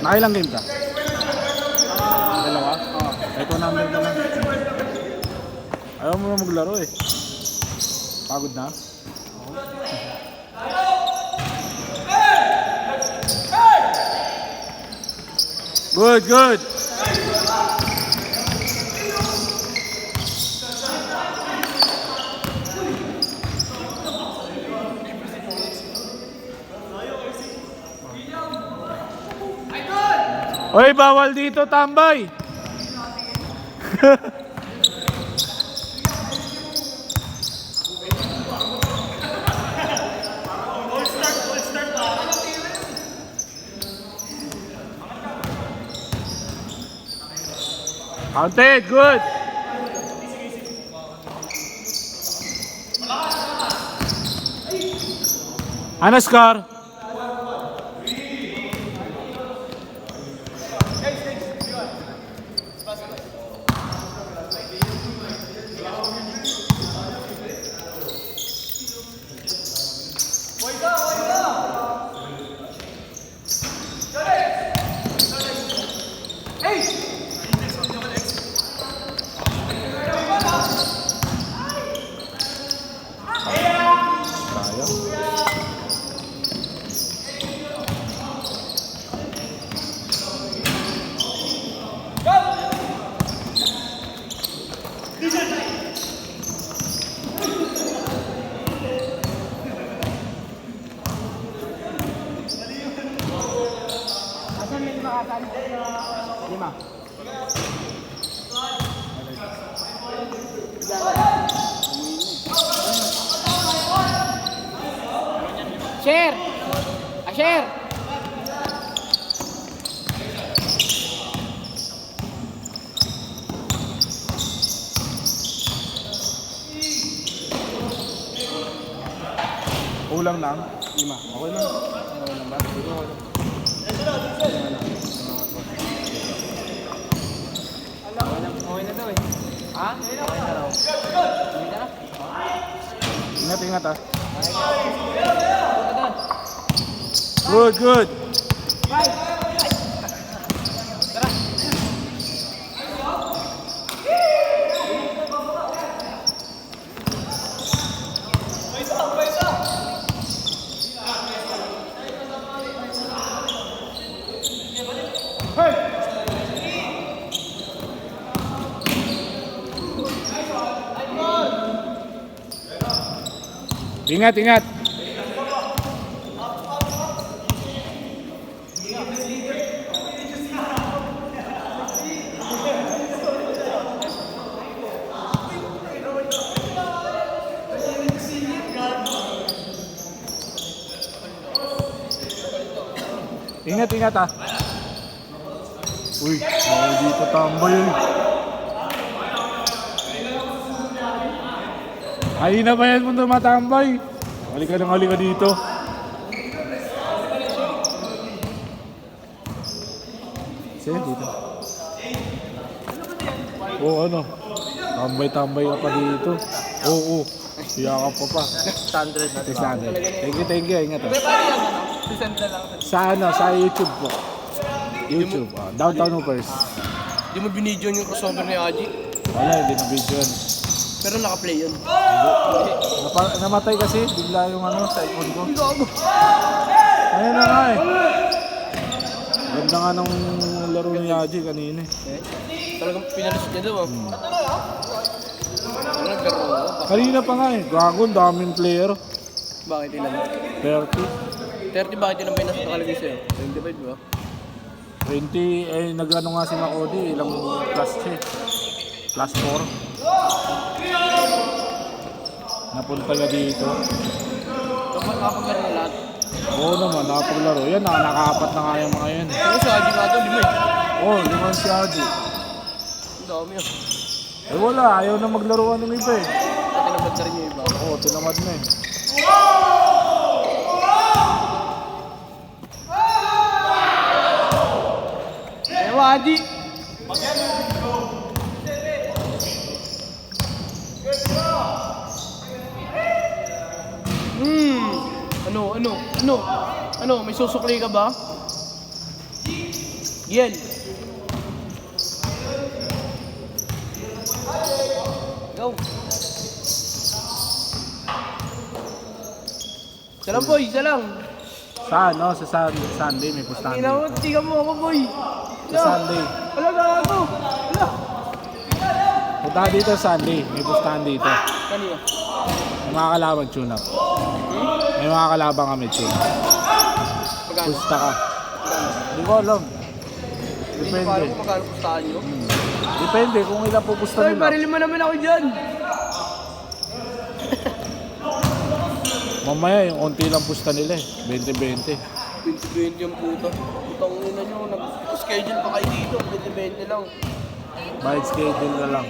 Nakailang game ka? Dalawa? Oo. Ito number ka lang. Ayaw mo na maglaro eh. Pagod na? Good, good. Oy, bawal dito, tambay. Counted, good. Ano score? Lima. Share! Share! Kulang lang. 5. Okay lang. Okay lang ba? Okay lang. Okay na daw eh. Ha? Okay na daw. Okay na? Ingat, ingat ah. Good, good. Ingat, ingat. Ingat, ingat ah. Uy, bawal dito tambay eh. Ay na ba yan mo tumatambay? Halika dito. Sige, dito. Oo, ano? Tambay-tambay ka pa dito. Oo, siyakap pa pa. 600 na. 600. Thank you. Ingat ah. Sisend na lang. Sa ano? Sa YouTube po. YouTube. Downtown Hoopers. Hindi mo binidyo yung crossover ni Aji. Wala, hindi na video yun. Pero naka-play yun. Namatay kasi. Bigla yung ano sa icon ko. Ayun na nga eh. Ganda nga nung laro ni Yaji kanina eh. Talagang pinalis niya daw. Naglaro. Kanina pa nga eh. Dragon, daming player. Bakit ilan? 30. 30 bakit ilan ba yung nakalagay sa'yo? 25 ba? 20, eh nag-ano nga si Makodi, ilang plus siya. Plus 4. Napunta niya dito. Nakapaglaro na lahat. Oo naman, nakapaglaro. Yan, nakaapat na nga yung mga yan. Pero si Aji nga daw, 5 eh. Oo, liman si Adi. Ang dami yun. Eh wala, ayaw na maglaruan ng iba eh. Pati nabad na rin yung iba. Oo, tinamad na eh. Ewa Aji! Ano? May susukli ka ba? Giel. Go. Isa lang boy, isa lang. Saan, no? Sa Sunday, may pustahan Tingnan mo, dito. tingnan mo ako boy. Sa Sunday. Wala na ako. Wala. Punta ka dito Sunday, may pustahan dito. Kanina. May mga kalaban tune up. May mga kalaban kami tune up. Magkano? Pusta ka. Hindi ko alam. Depende. Paano kung magkano pustahan nyo? Depende kung ilang pupusta Ay, nila. barili mo naman ako dyan. Mamaya yung konti lang pusta nila eh. 20-20. 20-20 yung puta. Putang ina nyo, nag-schedule pa kayo dito. 20-20 lang. Bayad schedule na lang.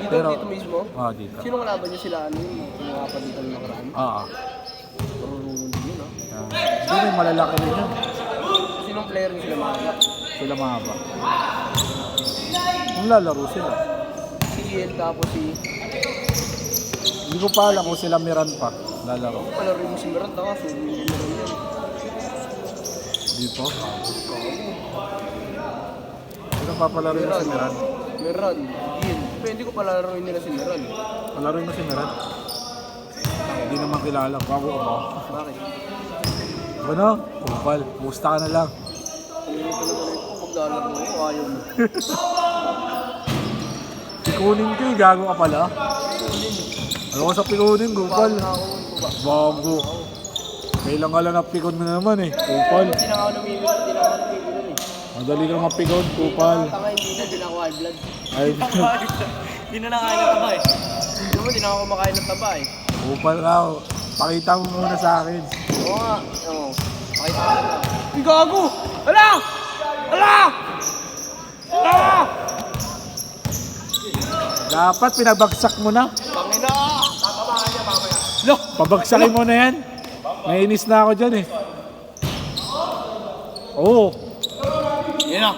Dito, Pero- dito mismo? Ah, dito. Sino kalaban nyo sila? Ano yung mga kapalitan ng nakaraan? Ah. Marunong din yun, ha? Hindi rin malalaki rin yun. Sinong player nyo sila mga? Sila mahaba. Kung lalaro sila. Si Giel, tapos si... Hindi ko pa alam kung sila Miran pa. Lalaro. Palaro mo si Miranda ka, so hindi mo rin yan. Dito. Sino papalaro mo si Miran? Miran, Giel. Pwede ko palaroin nila si Miran. Palaro mo si Miran? Hindi naman kilala. Bago ka ba? Bakit? Ano? Kupal. Kumusta ka na lang? Ano talaga na ito? Maglalaro mo, ayaw mo. Pikunin ko eh. Gago ka pala. Ano ko sa pikunin? Kupal. Paano na ako mo ba? Bago. Kailang ka lang na pikon mo naman eh. Kupal. Hindi na ako namimili, hindi na ako namimili eh. Madali kang mapikon. Kupal. Tanga, hindi na ako high blood. Ay, Hindi na nakain ng taba eh. Hindi na ako kumakain ng taba eh. kupal raw. Pakita mo muna sa akin. Oo nga. Oo. Pakita ko na. Ay, gago! Hala! Hala! Hala! Dapat pinabagsak mo na. Pangina! Tatamaan niya mamaya. Look, pabagsakin mo na yan. Nainis na ako dyan eh. Oo. Yan na.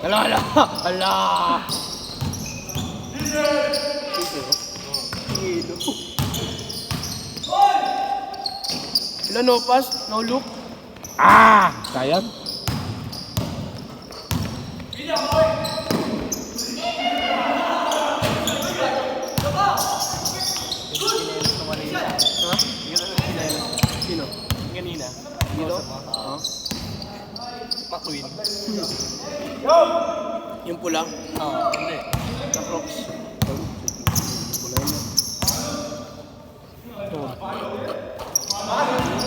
Hala! Hala! Hala! Ilan no pass? No look? Ah! Sayang. Ha? Sino? Kanina. Dito? Oo. Matuwin. Yung pula? Oo, hindi. Na Crocs?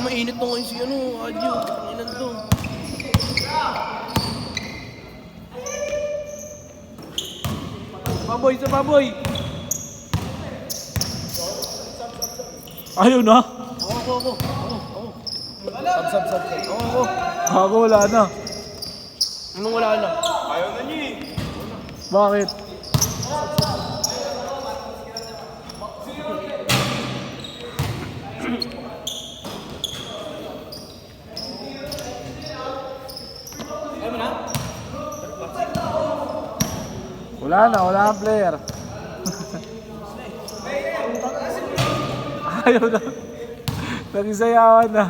Mainit na ngayon si ano, Adyo. Inan to. Baboy sa baboy! Ayaw na. Ako. Sab. Ako. Bago wala na. Anong wala na? Bakit? Wala ang player. Ayaw na. Nag-isayawan na.